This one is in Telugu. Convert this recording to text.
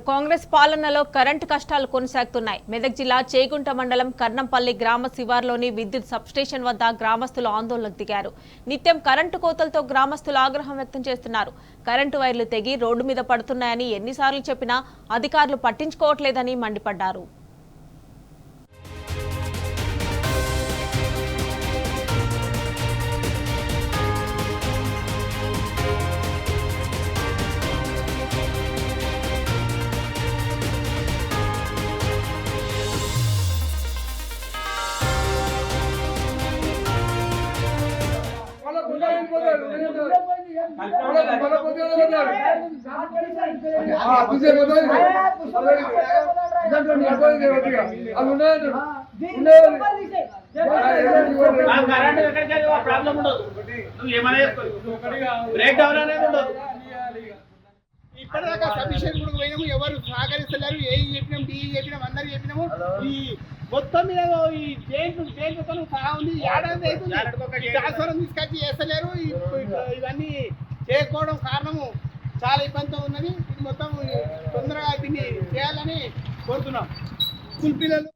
కాంగ్రెస్ పాలనలో కరెంటు కష్టాలు కొనసాగుతున్నాయి. మెదక్ జిల్లా చేగుంట మండలం కర్ణంపల్లి గ్రామ శివార్లోని విద్యుత్ సబ్స్టేషన్ వద్ద గ్రామస్తులు ఆందోళనకు దిగారు. నిత్యం కరెంటు కోతలతో గ్రామస్తులు ఆగ్రహం వ్యక్తం చేస్తున్నారు. కరెంటు వైర్లు తెగి రోడ్డు మీద పడుతున్నాయని ఎన్నిసార్లు చెప్పినా అధికారులు పట్టించుకోవట్లేదని మండిపడ్డారు. ఇప్పటిదాకా సబ్మిషన్ కూడా పోయినాము, ఎవరు సహకరిస్తలేరు. ఏ చెప్పినాం, డి చెప్పినాం, అందరు చెప్పినాము. ఈ మొత్తం మీద ఈ జైలు సహా ఉంది. ఏడాది అవుతుంది ట్రాన్స్ఫరం తీసుకొచ్చి చేస్తలేరు. ఇవన్నీ చేసుకోవడం కారణము చాలా ఇబ్బందితో ఉన్నది. ఇది మొత్తం తొందరగా దీన్ని చేయాలని కోరుతున్నాం. స్కూల్ పిల్లలు